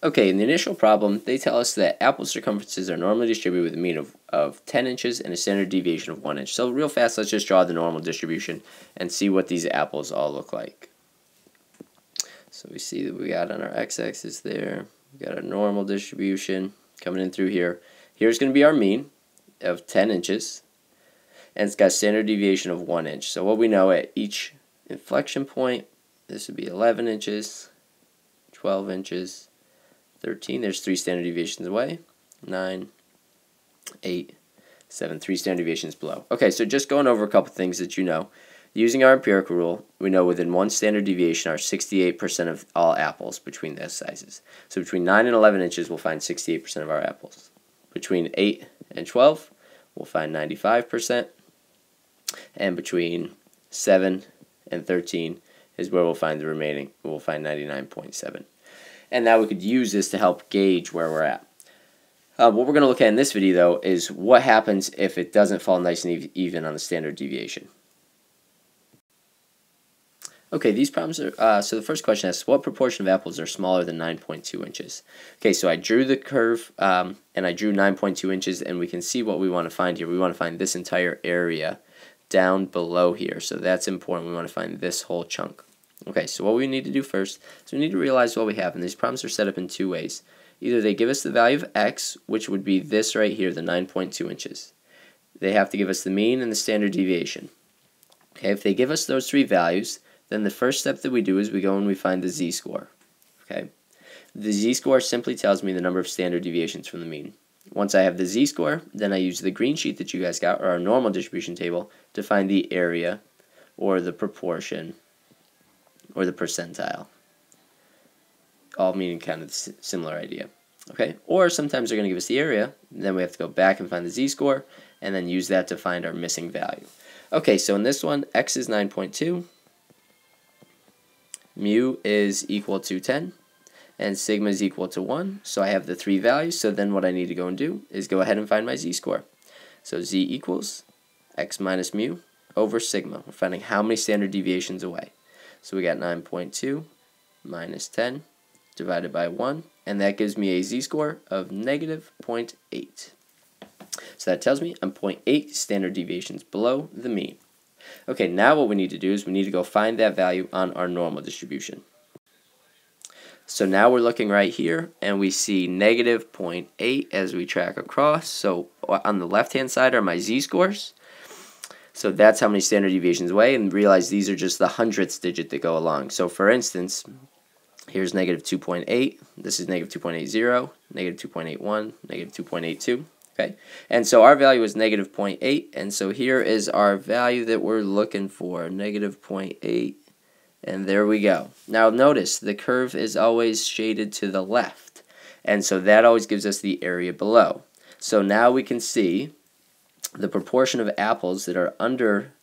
Okay, in the initial problem, they tell us that apple circumferences are normally distributed with a mean of 10 inches and a standard deviation of 1 inch. So real fast, let's just draw the normal distribution and see what these apples all look like. So we see that we got on our x-axis there, we got our normal distribution coming in through here. Here's going to be our mean of 10 inches, and it's got a standard deviation of 1 inch. So what we know at each inflection point, this would be 11 inches, 12 inches, 13, there's 3 standard deviations away, 9, 8, 7, 3 standard deviations below. Okay, so just going over a couple things that you know. Using our empirical rule, we know within 1 standard deviation are 68% of all apples between those sizes. So between 9 and 11 inches, we'll find 68% of our apples. Between 8 and 12, we'll find 95%. And between 7 and 13 is where we'll find the remaining. We'll find 99.7. And now we could use this to help gauge where we're at. What we're going to look at in this video, though, is what happens if it doesn't fall nice and even on the standard deviation. Okay, these problems are, so the first question asks, what proportion of apples are smaller than 9.2 inches? Okay, so I drew the curve, and I drew 9.2 inches, and we can see what we want to find here. We want to find this entire area down below here, so that's important. We want to find this whole chunk. Okay, so what we need to do first is we need to realize what we have, and these problems are set up in two ways. Either they give us the value of x, which would be this right here, the 9.2 inches. They have to give us the mean and the standard deviation. Okay, if they give us those three values, then the first step that we do is we go and we find the z-score. Okay, the z-score simply tells me the number of standard deviations from the mean. Once I have the z-score, then I use the green sheet that you guys got, or our normal distribution table, to find the area, or the proportion, or the percentile. All meaning kind of the similar idea. Okay, or sometimes they're going to give us the area, then we have to go back and find the z-score, and then use that to find our missing value. Okay, so in this one, x is 9.2. Mu is equal to 10, and sigma is equal to 1. So I have the three values, so then what I need to go and do is go ahead and find my z-score. So z equals x minus mu over sigma. We're finding how many standard deviations away. So we got 9.2 minus 10 divided by 1, and that gives me a z-score of negative 0.8. So that tells me I'm 0.8 standard deviations below the mean. Okay, now what we need to do is we need to go find that value on our normal distribution. So now we're looking right here, and we see negative 0.8 as we track across. So on the left-hand side are my z-scores. So that's how many standard deviations away, and realize these are just the hundredths digit that go along. So for instance, here's negative 2.8, this is negative 2.80, negative 2.81, negative 2.82. Okay, and so our value is negative 0.8, and so here is our value that we're looking for, negative 0.8, and there we go. Now notice the curve is always shaded to the left, and so that always gives us the area below. So now we can see the proportion of apples that are under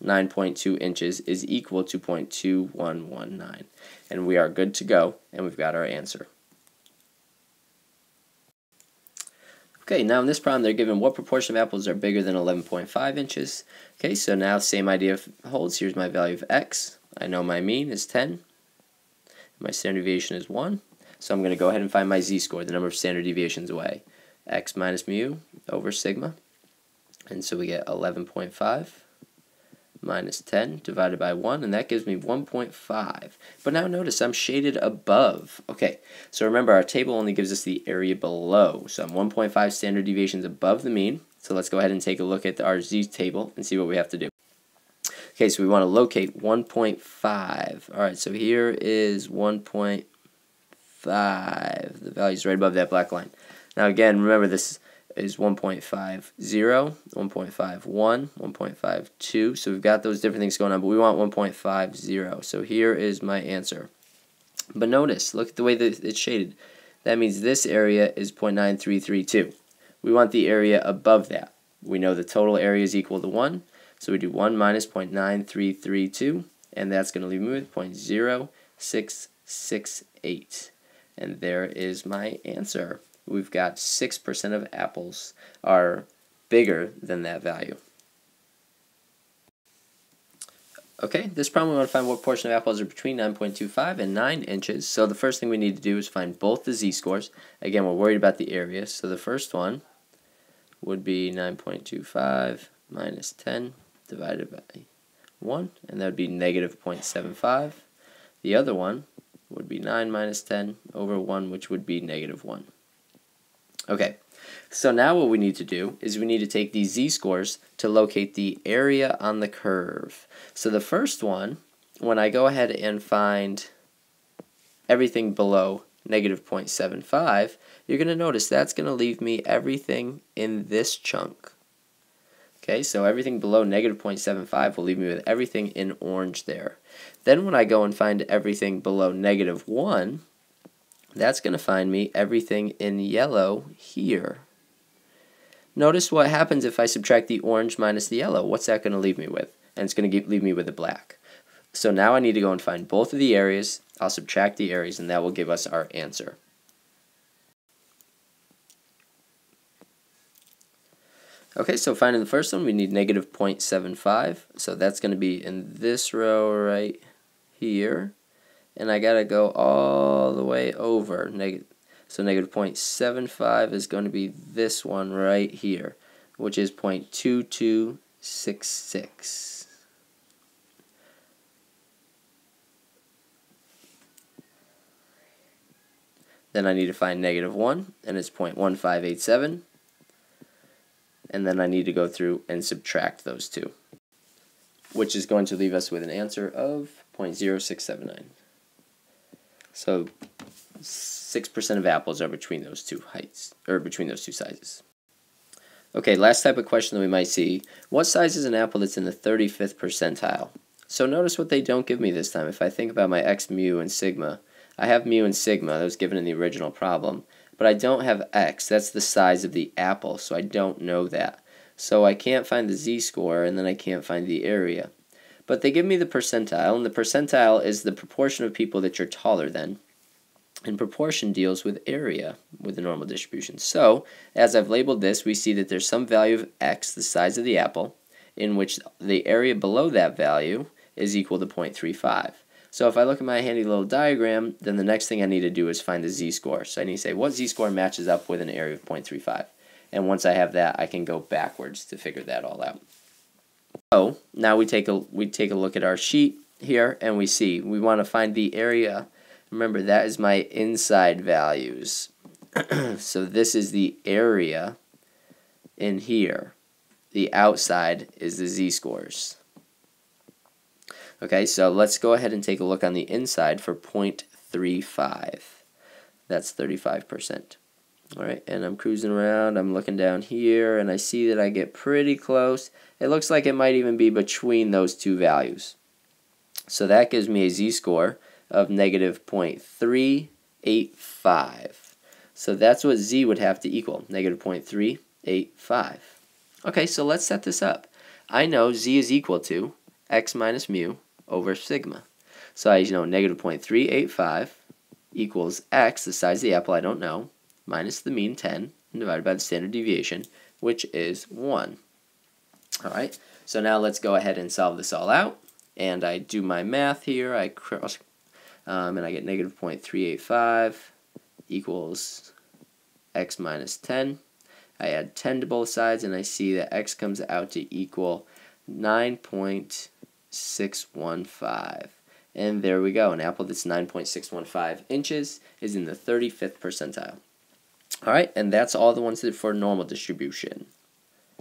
9.2 inches is equal to 0.2119, and we are good to go, and we've got our answer. Okay, now in this problem they're given what proportion of apples are bigger than 11.5 inches. Okay, so now same idea holds. Here's my value of x. I know my mean is 10. My standard deviation is 1. So I'm going to go ahead and find my z-score, the number of standard deviations away. X minus mu over sigma. And so we get 11.5 minus 10 divided by 1, and that gives me 1.5. But now notice I'm shaded above. Okay, so remember our table only gives us the area below. So I'm 1.5 standard deviations above the mean. So let's go ahead and take a look at our z table and see what we have to do. Okay, so we want to locate 1.5. All right, so here is 1.5. The value is right above that black line. Now again, remember this is 1.50, 1.51, 1.52. So we've got those different things going on, but we want 1.50. So here is my answer. But notice, look at the way that it's shaded. That means this area is 0.9332. We want the area above that. We know the total area is equal to 1. So we do 1 minus 0.9332, and that's going to leave me with 0.0668. And there is my answer. We've got 6% of apples are bigger than that value. Okay, this problem we want to find what portion of apples are between 9.25 and 9 inches. So the first thing we need to do is find both the z-scores. Again, we're worried about the area. So the first one would be 9.25 minus 10 divided by 1, and that would be negative 0.75. The other one would be 9 minus 10 over 1, which would be negative 1. Okay, so now what we need to do is we need to take these z-scores to locate the area on the curve. So the first one, when I go ahead and find everything below negative 0.75, you're going to notice that's going to leave me everything in this chunk. Okay, so everything below negative 0.75 will leave me with everything in orange there. Then when I go and find everything below negative 1, that's going to find me everything in yellow here. Notice what happens if I subtract the orange minus the yellow. What's that going to leave me with? And it's going to leave me with the black. So now I need to go and find both of the areas. I'll subtract the areas, and that will give us our answer. Okay, so finding the first one, we need negative 0.75. So that's going to be in this row right here. And I got to go all the way over. So negative 0.75 is going to be this one right here, which is 0.2266. Then I need to find negative 1, and it's 0.1587. And then I need to go through and subtract those two, which is going to leave us with an answer of 0.0679. So 6% of apples are between those two heights, or between those two sizes. Okay, last type of question that we might see. What size is an apple that's in the 35th percentile? So notice what they don't give me this time. If I think about my x, mu, and sigma, I have mu and sigma that was given in the original problem, but I don't have x. That's the size of the apple, so I don't know that. So I can't find the z-score, and then I can't find the area. But they give me the percentile, and the percentile is the proportion of people that you're taller than. And proportion deals with area with the normal distribution. So, as I've labeled this, we see that there's some value of x, the size of the apple, in which the area below that value is equal to 0.35. So if I look at my handy little diagram, then the next thing I need to do is find the z-score. So I need to say what z-score matches up with an area of 0.35. And once I have that, I can go backwards to figure that all out. So now we take a look at our sheet here, and we see we want to find the area. Remember, that is my inside values. So this is the area in here. The outside is the z-scores. Okay, so let's go ahead and take a look on the inside for 0.35. That's 35%. Alright, and I'm cruising around, I'm looking down here, and I see that I get pretty close. It looks like it might even be between those two values. So that gives me a z-score of negative 0.385. So that's what z would have to equal, negative 0.385. Okay, so let's set this up. I know z is equal to x minus mu over sigma. So I know negative 0.385 equals x, the size of the apple I don't know, minus the mean 10, and divided by the standard deviation, which is 1. Alright, so now let's go ahead and solve this all out. And I do my math here, I cross, and I get negative 0.385 equals x minus 10. I add 10 to both sides, and I see that x comes out to equal 9.615. And there we go. An apple that's 9.615 inches is in the 35th percentile. Alright, and that's all the ones for normal distribution.